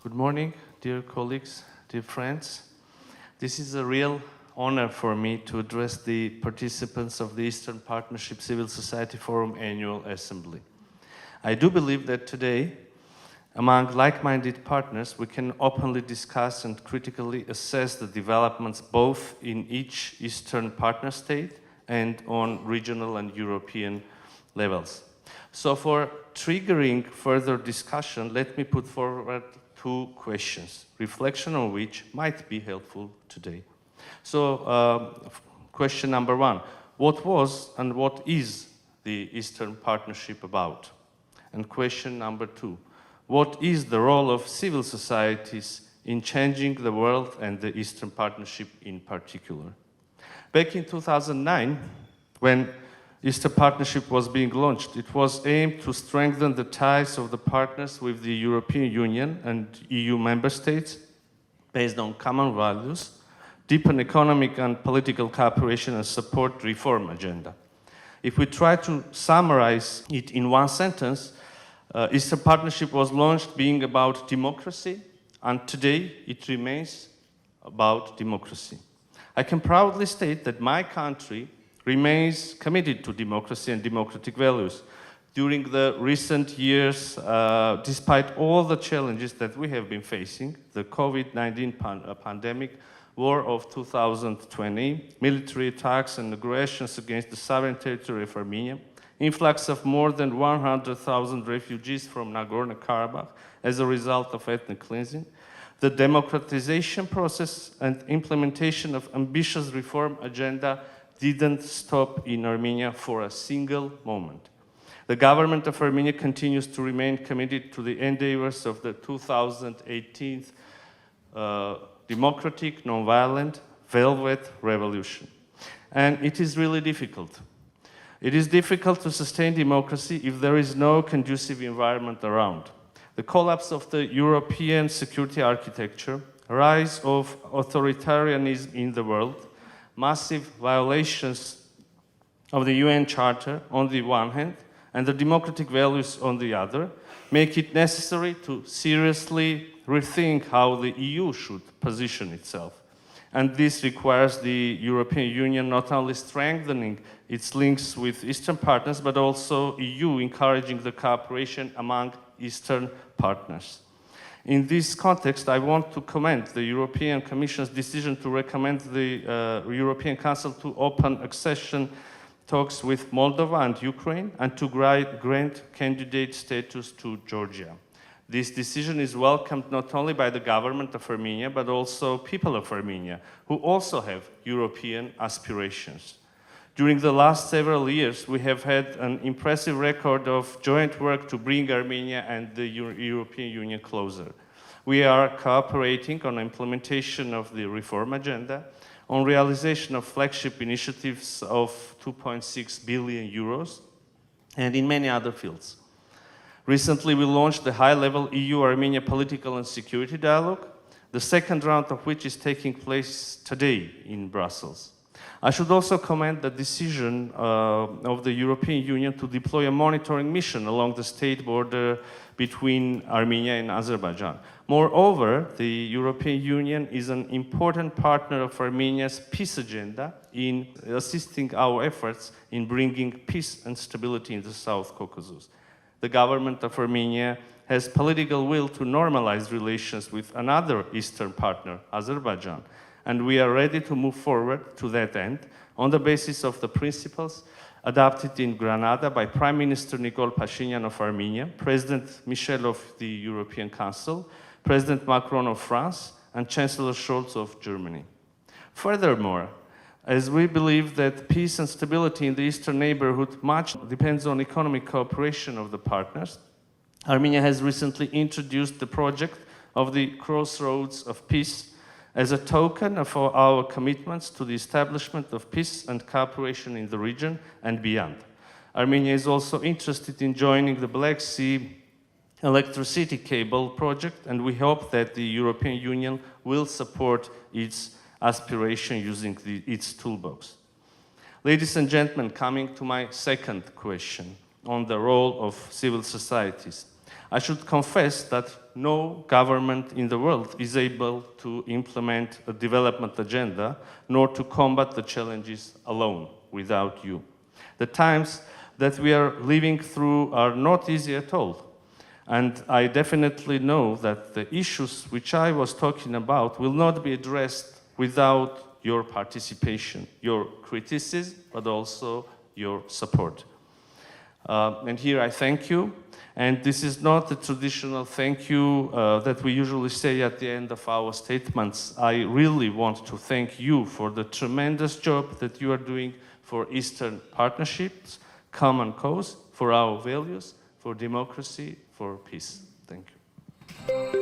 Good morning, dear colleagues, dear friends. This is a real honor for me to address the participants of the Eastern Partnership Civil Society Forum Annual Assembly. I do believe that today, among like-minded partners, we can openly discuss and critically assess the developments both in each Eastern partner state and on regional and European levels. So for triggering further discussion, let me put forward two questions, reflection on which might be helpful today. So question number one, what was and what is the Eastern Partnership about? And question number two, what is the role of civil societies in changing the world and the Eastern Partnership in particular? Back in 2009, when Eastern Partnership was being launched, it was aimed to strengthen the ties of the partners with the European Union and EU member states based on common values, deepen economic and political cooperation, and support reform agenda. If we try to summarize it in one sentence, Eastern Partnership was launched being about democracy, and today it remains about democracy. I can proudly state that my country remains committed to democracy and democratic values. During the recent years, despite all the challenges that we have been facing, the COVID-19 pandemic, war of 2020, military attacks and aggressions against the sovereign territory of Armenia, influx of more than 100,000 refugees from Nagorno-Karabakh as a result of ethnic cleansing, the democratization process and implementation of ambitious reform agenda didn't stop in Armenia for a single moment. The government of Armenia continues to remain committed to the endeavors of the 2018 democratic, nonviolent, velvet revolution. And it is really difficult. It is difficult to sustain democracy if there is no conducive environment around. The collapse of the European security architecture, rise of authoritarianism in the world, massive violations of the UN Charter on the one hand, and the democratic values on the other, make it necessary to seriously rethink how the EU should position itself. And this requires the European Union not only strengthening its links with Eastern partners, but also EU encouraging the cooperation among Eastern partners. In this context, I want to commend the European Commission's decision to recommend the European Council to open accession talks with Moldova and Ukraine and to grant candidate status to Georgia. This decision is welcomed not only by the government of Armenia, but also people of Armenia, who also have European aspirations. During the last several years, we have had an impressive record of joint work to bring Armenia and the European Union closer. We are cooperating on implementation of the reform agenda, on realization of flagship initiatives of 2.6 billion euros, and in many other fields. Recently, we launched the high-level EU-Armenia political and security dialogue, the second round of which is taking place today in Brussels. I should also commend the decision of the European Union to deploy a monitoring mission along the state border between Armenia and Azerbaijan. Moreover, the European Union is an important partner of Armenia's peace agenda in assisting our efforts in bringing peace and stability in the South Caucasus. The government of Armenia has political will to normalize relations with another Eastern partner, Azerbaijan, and we are ready to move forward to that end on the basis of the principles adopted in Granada by Prime Minister Nikol Pashinyan of Armenia, President Michel of the European Council, President Macron of France, and Chancellor Scholz of Germany. Furthermore, as we believe that peace and stability in the Eastern neighborhood much depends on economic cooperation of the partners, Armenia has recently introduced the project of the Crossroads of Peace as a token of our commitments to the establishment of peace and cooperation in the region and beyond. Armenia is also interested in joining the Black Sea electricity cable project, and we hope that the European Union will support its aspiration using its toolbox. Ladies and gentlemen, coming to my second question on the role of civil societies. I should confess that no government in the world is able to implement a development agenda, nor to combat the challenges alone, without you. The times that we are living through are not easy at all. And I definitely know that the issues which I was talking about will not be addressed without your participation, your criticism, but also your support. And here I thank you. And this is not the traditional thank you that we usually say at the end of our statements. I really want to thank you for the tremendous job that you are doing for Eastern partnerships, common cause, for our values, for democracy, for peace. Thank you.